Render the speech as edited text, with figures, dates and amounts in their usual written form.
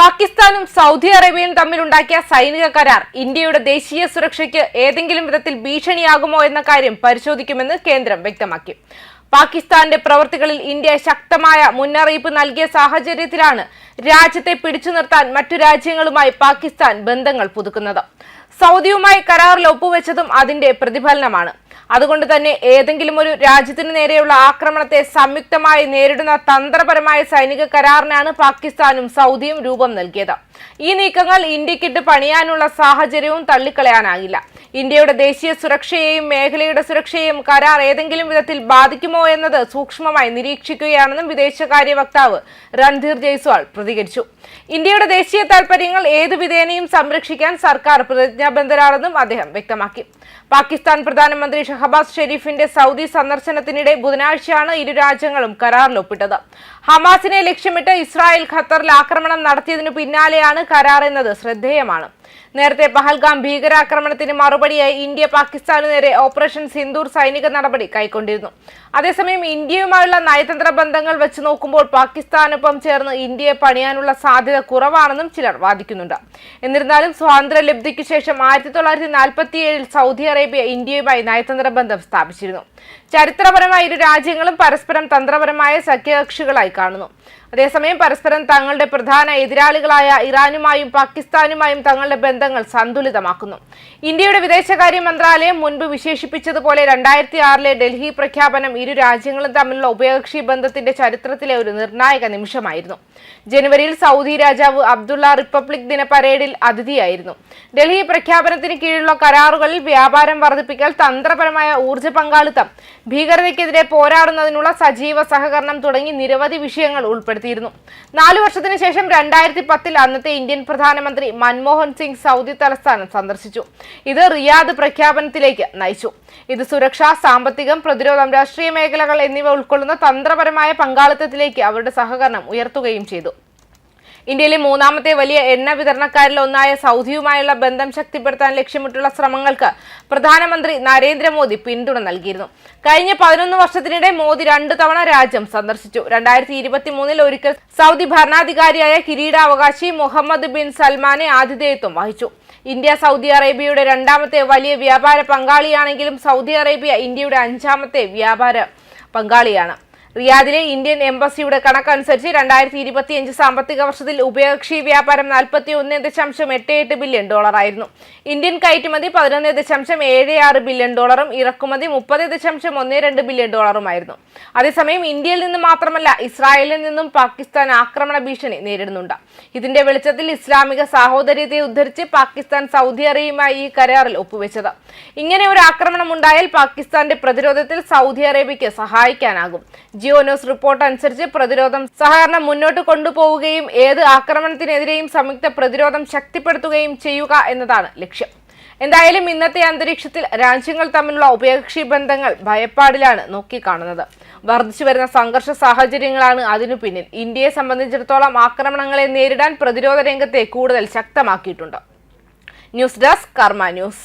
പാകിസ്ഥാനും സൗദി അറേബ്യയും തമ്മിലുണ്ടാക്കിയ സൈനിക കരാർ ഇന്ത്യയുടെ ദേശീയ സുരക്ഷയ്ക്ക് ഏതെങ്കിലും വിധത്തിൽ ഭീഷണിയാകുമോ എന്ന കാര്യം പരിശോധിക്കുമെന്ന് കേന്ദ്രം വ്യക്തമാക്കി. പാകിസ്ഥാന്റെ പ്രവൃത്തികളിൽ ഇന്ത്യ ശക്തമായ മുന്നറിയിപ്പ് നൽകിയ സാഹചര്യത്തിലാണ് രാജ്യത്തെ പിടിച്ചു നിർത്താൻ മറ്റു രാജ്യങ്ങളുമായി പാകിസ്ഥാൻ ബന്ധങ്ങൾ പുതുക്കുന്നത്. സൗദിയുമായി കരാറിൽ ഒപ്പുവെച്ചതും അതിന്റെ പ്രതിഫലനമാണ്. അതുകൊണ്ട് തന്നെ ഏതെങ്കിലും ഒരു രാജ്യത്തിനു നേരെയുള്ള ആക്രമണത്തെ സംയുക്തമായി നേരിടുന്ന തന്ത്രപരമായ സൈനിക കരാറിനാണ് പാകിസ്ഥാനും സൗദിയും രൂപം നൽകിയത്. ഈ നീക്കങ്ങൾ ഇന്ത്യക്കിട്ട് പണിയാനുള്ള സാഹചര്യവും തള്ളിക്കളയാനാകില്ല. ഇന്ത്യയുടെ ദേശീയ സുരക്ഷയെയും മേഖലയുടെ സുരക്ഷയെയും കരാർ ഏതെങ്കിലും വിധത്തിൽ ബാധിക്കുമോ എന്നത് സൂക്ഷ്മമായി നിരീക്ഷിക്കുകയാണെന്നും വിദേശകാര്യ വക്താവ് രൺധീർ ജയ്സ്വാൾ പ്രതികരിച്ചു. ഇന്ത്യയുടെ ദേശീയ താൽപര്യങ്ങൾ ഏതു വിധേനയും സംരക്ഷിക്കാൻ സർക്കാർ പ്രതിജ്ഞാബദ്ധരാണെന്നും അദ്ദേഹം വ്യക്തമാക്കി. പാകിസ്ഥാൻ പ്രധാനമന്ത്രി ഷഹബാസ് ഷെരീഫിന്റെ സൗദി സന്ദർശനത്തിനിടെ ബുധനാഴ്ചയാണ് ഇരു രാജ്യങ്ങളും കരാറിൽ ഒപ്പിട്ടത്. ഹമാസിനെ ലക്ഷ്യമിട്ട് ഇസ്രായേൽ ഖത്തറിൽ ആക്രമണം നടത്തിയതിനു പിന്നാലെയാണ് കരാർ എന്നത് ശ്രദ്ധേയമാണ്. നേരത്തെ പഹൽഗാം ഭീകരാക്രമണത്തിന് മറുപടിയായി ഇന്ത്യ പാകിസ്ഥാനു നേരെ ഓപ്പറേഷൻ സിന്ദൂർ സൈനിക നടപടി കൈക്കൊണ്ടിരുന്നു. അതേസമയം ഇന്ത്യയുമായുള്ള നയതന്ത്ര ബന്ധങ്ങൾ വെച്ച് നോക്കുമ്പോൾ പാകിസ്ഥാനൊപ്പം ചേർന്ന് ഇന്ത്യയെ പണിയാനുള്ള സാധ്യത കുറവാണെന്നും ചിലർ വാദിക്കുന്നുണ്ട്. എന്നിരുന്നാലും സ്വാതന്ത്ര്യലബ്ധിക്ക് ശേഷം 1947 സൗദി അറേബ്യ ഇന്ത്യയുമായി നയതന്ത്ര ബന്ധം സ്ഥാപിച്ചിരുന്നു. ചരിത്രപരമായി ഇരു രാജ്യങ്ങളും പരസ്പരം തന്ത്രപരമായ സഖ്യകക്ഷികളായി കാണുന്നു. അതേസമയം പരസ്പരം തങ്ങളുടെ പ്രധാന എതിരാളികളായ ഇറാനുമായും പാകിസ്ഥാനുമായും തങ്ങളുടെ ബന്ധങ്ങൾ സന്തുലിതമാക്കുന്നു. ഇന്ത്യയുടെ വിദേശകാര്യ മന്ത്രാലയം മുൻപ് വിശേഷിപ്പിച്ചതുപോലെ 2006 ഡൽഹി പ്രഖ്യാപനം ഇരു രാജ്യങ്ങളും തമ്മിലുള്ള ഉഭയകക്ഷി ബന്ധത്തിന്റെ ചരിത്രത്തിലെ ഒരു നിർണായക നിമിഷമായിരുന്നു. ജനുവരിയിൽ സൗദി രാജാവ് അബ്ദുള്ള റിപ്പബ്ലിക് ദിന പരേഡിൽ അതിഥിയായിരുന്നു. ഡൽഹി പ്രഖ്യാപനത്തിന് കീഴിലുള്ള കരാറുകളിൽ വ്യാപാരം വർദ്ധിപ്പിക്കൽ, തന്ത്രപരമായ ഊർജ്ജ പങ്കാളിത്തം, ഭീകരതയ്ക്കെതിരെ പോരാടുന്നതിനുള്ള സജീവ സഹകരണം തുടങ്ങി നിരവധി വിഷയങ്ങൾ ഉൾപ്പെടുത്തിയിരുന്നു. 4 വർഷത്തിന് ശേഷം 2010 അന്നത്തെ ഇന്ത്യൻ പ്രധാനമന്ത്രി മൻമോഹൻ സിംഗ് സൗദി തലസ്ഥാനം സന്ദർശിച്ചു. ഇത് റിയാദ് പ്രഖ്യാപനത്തിലേക്ക് നയിച്ചു. ഇത് സുരക്ഷ, സാമ്പത്തികം, പ്രതിരോധം, രാഷ്ട്രീയ മേഖലകൾ എന്നിവ ഉൾക്കൊള്ളുന്ന തന്ത്രപരമായ പങ്കാളിത്തത്തിലേക്ക് അവരുടെ സഹകരണം ഉയർത്തുകയും ചെയ്തു. ഇന്ത്യയിലെ മൂന്നാമത്തെ വലിയ എണ്ണ വിതരണക്കാരിൽ ഒന്നായ സൗദിയുമായുള്ള ബന്ധം ശക്തിപ്പെടുത്താൻ ലക്ഷ്യമിട്ടുള്ള ശ്രമങ്ങൾക്ക് പ്രധാനമന്ത്രി നരേന്ദ്രമോദി പിന്തുണ നൽകിയിരുന്നു. കഴിഞ്ഞ 11 വർഷത്തിനിടെ മോദി 2 തവണ രാജ്യം സന്ദർശിച്ചു. 2023 ഒരിക്കൽ സൗദി ഭരണാധികാരിയായ കിരീടാവകാശി മുഹമ്മദ് ബിൻ സൽമാനെ ആതിഥേയത്വം വഹിച്ചു. ഇന്ത്യ സൗദി അറേബ്യയുടെ 2ാമത്തെ വലിയ വ്യാപാര പങ്കാളിയാണെങ്കിലും സൗദി അറേബ്യ ഇന്ത്യയുടെ 5ാമത്തെ വ്യാപാര പങ്കാളിയാണ്. റിയാദിലെ ഇന്ത്യൻ എംബസിയുടെ കണക്കനുസരിച്ച് 2025 സാമ്പത്തിക വർഷത്തിൽ ഉഭയകക്ഷി വ്യാപാരം $41.88 ബില്യൺ ആയിരുന്നു. ഇന്ത്യൻ കയറ്റുമതി $11.76 ബില്യൺ, ഇറക്കുമതി $30.12 ബില്യൺ ആയിരുന്നു. അതേസമയം ഇന്ത്യയിൽ നിന്ന് മാത്രമല്ല ഇസ്രായേലിൽ നിന്നും പാകിസ്ഥാൻ ആക്രമണ ഭീഷണി നേരിടുന്നുണ്ട്. ഇതിന്റെ വെളിച്ചത്തിൽ ഇസ്ലാമിക സാഹോദര്യത്തെ ഉദ്ധരിച്ച് പാകിസ്ഥാൻ സൗദി അറേബ്യയുമായി ഈ കരാറിൽ ഒപ്പുവെച്ചത്. ഇങ്ങനെ ഒരു ആക്രമണം ഉണ്ടായാൽ പാകിസ്ഥാന്റെ പ്രതിരോധത്തിൽ സൗദി അറേബ്യയ്ക്ക് സഹായിക്കാനാകും. ജിയോ ന്യൂസ് റിപ്പോർട്ട് അനുസരിച്ച് പ്രതിരോധം സഹകരണം മുന്നോട്ട് കൊണ്ടുപോവുകയും ഏത് ആക്രമണത്തിനെതിരെയും സംയുക്ത പ്രതിരോധം ശക്തിപ്പെടുത്തുകയും ചെയ്യുക എന്നതാണ് ലക്ഷ്യം. എന്തായാലും ഇന്നത്തെ അന്തരീക്ഷത്തിൽ രാജ്യങ്ങൾ തമ്മിലുള്ള ഉഭയകക്ഷി ബന്ധങ്ങൾ ഭയപ്പാടിലാണ് നോക്കിക്കാണുന്നത്. വർദ്ധിച്ചു വരുന്ന സംഘർഷ സാഹചര്യങ്ങളാണ് അതിനു പിന്നിൽ. ഇന്ത്യയെ സംബന്ധിച്ചിടത്തോളം ആക്രമണങ്ങളെ നേരിടാൻ പ്രതിരോധ രംഗത്തെ കൂടുതൽ ശക്തമാക്കിയിട്ടുണ്ട്. ന്യൂസ് ഡെസ്ക് കർമ്മ ന്യൂസ്.